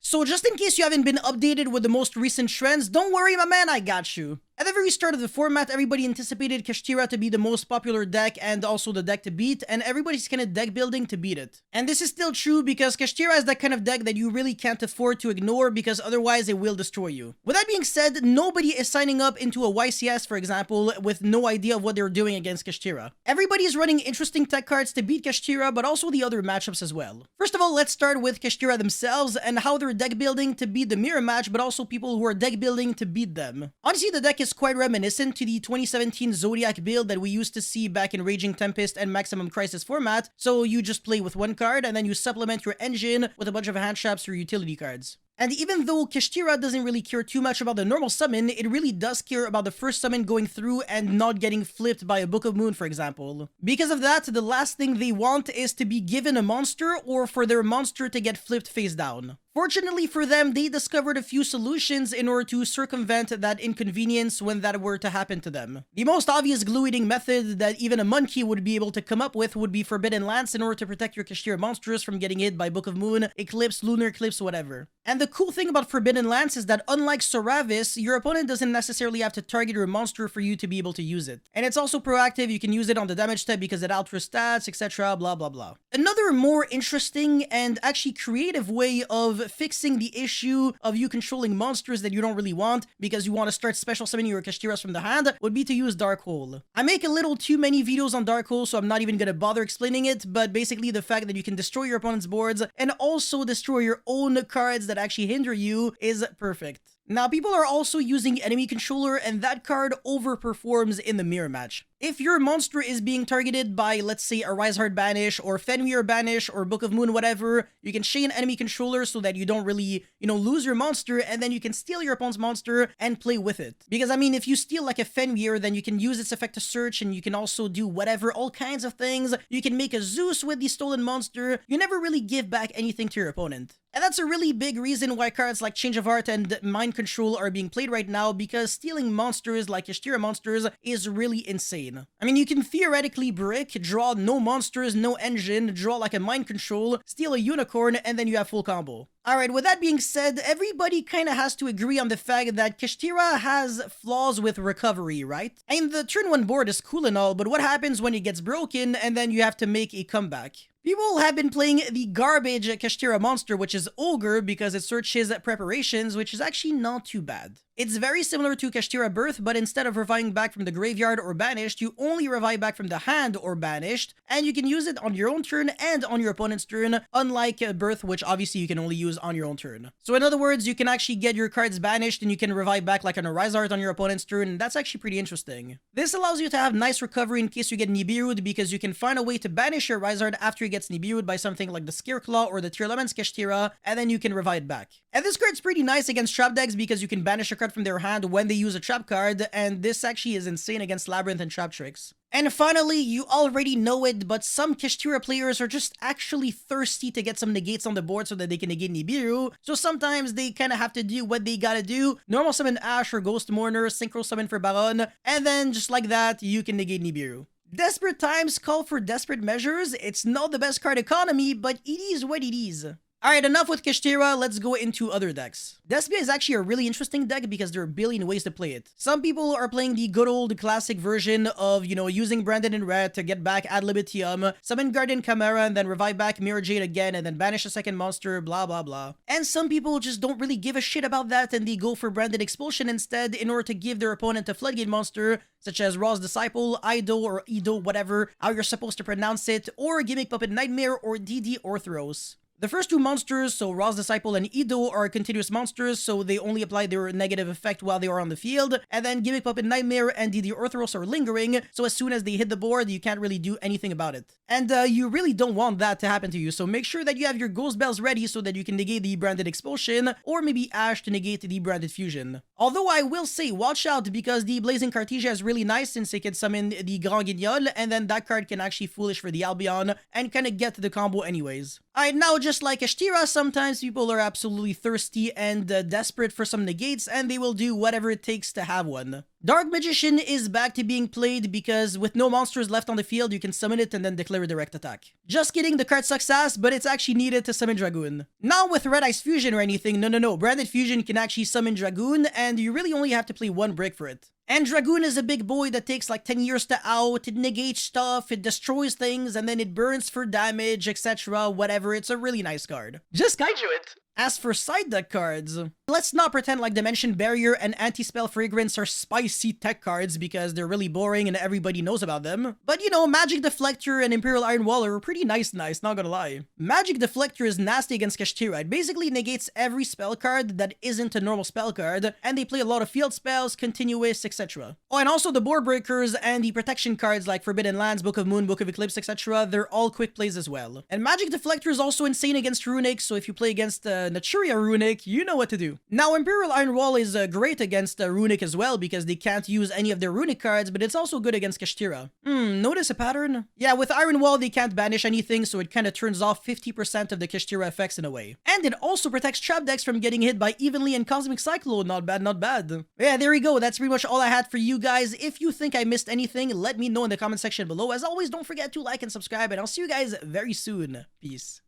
So just in case you haven't been updated with the most recent trends, don't worry my man, I got you. At the very start of the format, everybody anticipated Kashira to be the most popular deck and also the deck to beat, and everybody's kind of deck building to beat it. And this is still true because Kashira is that kind of deck that you really can't afford to ignore because otherwise it will destroy you. With that being said, nobody is signing up into a YCS, for example, with no idea of what they're doing against Kashira. Everybody is running interesting tech cards to beat Kashira, but also the other matchups as well. First of all, let's start with Kashira themselves and how they're deck building to beat the mirror match, but also people who are deck building to beat them. Honestly, the deck is quite reminiscent to the 2017 Zodiac build that we used to see back in Raging Tempest and Maximum Crisis format, so you just play with one card and then you supplement your engine with a bunch of hand traps or utility cards. And even though Kashira doesn't really care too much about the normal summon, it really does care about the first summon going through and not getting flipped by a Book of Moon, for example. Because of that, the last thing they want is to be given a monster or for their monster to get flipped face down. Fortunately for them, they discovered a few solutions in order to circumvent that inconvenience when that were to happen to them. The most obvious glue-eating method that even a monkey would be able to come up with would be Forbidden Lance in order to protect your Kashira monsters from getting hit by Book of Moon, Eclipse, Lunar Eclipse, whatever. And the cool thing about Forbidden Lance is that unlike Soravis, your opponent doesn't necessarily have to target your monster for you to be able to use it. And it's also proactive, you can use it on the damage tab because it alters stats, etc, blah blah blah. Another more interesting and actually creative way of fixing the issue of you controlling monsters that you don't really want because you want to start special summoning your Kashiras from the hand would be to use Darkhole. I make a little too many videos on Darkhole, so I'm not even gonna bother explaining it, but basically the fact that you can destroy your opponent's boards and also destroy your own cards that actually hinder you is perfect. Now, people are also using Enemy Controller, and that card overperforms in the mirror match. If your monster is being targeted by, let's say, a Rise Hard Banish, or Fenrir Banish, or Book of Moon, whatever, you can chain Enemy Controller so that you don't really, lose your monster, and then you can steal your opponent's monster and play with it. Because, I mean, if you steal like a Fenrir, then you can use its effect to search, and you can also do whatever, all kinds of things. You can make a Zeus with the stolen monster. You never really give back anything to your opponent. And that's a really big reason why cards like Change of Heart and Mind Control are being played right now, because stealing monsters like Kashira monsters is really insane. I mean, you can theoretically brick, draw no monsters, no engine, draw like a Mind Control, steal a unicorn, and then you have full combo. Alright, with that being said, everybody kinda has to agree on the fact that Kashira has flaws with recovery, right? I mean, the turn 1 board is cool and all, but what happens when it gets broken and then you have to make a comeback? People have been playing the garbage Kashira monster, which is Ogre, because it searches preparations, which is actually not too bad. It's very similar to Kashira Birth, but instead of reviving back from the graveyard or banished, you only revive back from the hand or banished, and you can use it on your own turn and on your opponent's turn, unlike Birth, which obviously you can only use on your own turn. So in other words, you can actually get your cards banished and you can revive back like on a Rise Art on your opponent's turn, and that's actually pretty interesting. This allows you to have nice recovery in case you get Nibiru'd, because you can find a way to banish your Rise Art after it gets Nibiru'd by something like the Scareclaw or the Tearlament's Kashira, and then you can revive it back. And this card's pretty nice against trap decks because you can banish a card from their hand when they use a trap card, and this actually is insane against Labyrinth and Trap Tricks. And finally, you already know it, but some Kashira players are just actually thirsty to get some negates on the board so that they can negate Nibiru, so sometimes they kinda have to do what they gotta do, normal summon Ash or Ghost Mourner, synchro summon for Baron, and then just like that, you can negate Nibiru. Desperate times call for desperate measures. It's not the best card economy, but it is what it is. Alright, enough with Kashira, let's go into other decks. Espy is actually a really interesting deck because there are a billion ways to play it. Some people are playing the good old classic version of, using Brandon in red to get back Ad Libitum, summon Guardian Chimera, and then revive back Mirror Jade again, and then banish a second monster, blah blah blah. And some people just don't really give a shit about that, and they go for Branded Expulsion instead in order to give their opponent a Floodgate monster, such as Raw's Disciple, Ido, or Ido, whatever, how you're supposed to pronounce it, or Gimmick Puppet Nightmare, or DD Orthros. The first two monsters, so Raw's Disciple and Ido, are continuous monsters, so they only apply their negative effect while they are on the field, and then Gimmick Puppet Nightmare and DD Orthros are lingering, so as soon as they hit the board, you can't really do anything about it. And you really don't want that to happen to you, so make sure that you have your Ghost Bells ready so that you can negate the Branded Expulsion, or maybe Ash to negate the Branded Fusion. Although I will say, watch out, because the Blazing Cartesia is really nice since it can summon the Grand Guignol, and then that card can actually Foolish for the Albion, and kinda get to the combo anyways. Alright, now just like Kashira, sometimes people are absolutely thirsty and desperate for some negates, and they will do whatever it takes to have one. Dark Magician is back to being played because with no monsters left on the field, you can summon it and then declare a direct attack. Just kidding, the card sucks ass, but it's actually needed to summon Dragoon. Not with Red Ice Fusion or anything, no. Branded Fusion can actually summon Dragoon, and you really only have to play one brick for it. And Dragoon is a big boy that takes like 10 years to out, it negates stuff, it destroys things, and then it burns for damage, etc. Whatever, it's a really nice card. Just kaiju it! As for Psyduck cards, let's not pretend like Dimension Barrier and Anti-Spell Fragrance are spicy tech cards because they're really boring and everybody knows about them. But you know, Magic Deflector and Imperial Iron Wall are pretty nice, not gonna lie. Magic Deflector is nasty against Kashira. It basically negates every spell card that isn't a normal spell card, and they play a lot of field spells, continuous, etc. Oh, and also the Board Breakers and the protection cards like Forbidden Lands, Book of Moon, Book of Eclipse, etc. They're all quick plays as well. And Magic Deflector is also insane against Runic, so if you play against Naturia Runic, you know what to do. Now, Imperial Iron Wall is great against Runic as well because they can't use any of their Runic cards, but it's also good against Kashira. Notice a pattern? Yeah, with Iron Wall, they can't banish anything, so it kind of turns off 50% of the Kashira effects in a way. And it also protects trap decks from getting hit by Evenly and Cosmic Cyclone. Not bad, not bad. Yeah, there we go. That's pretty much all I had for you guys. If you think I missed anything, let me know in the comment section below. As always, don't forget to like and subscribe, and I'll see you guys very soon. Peace.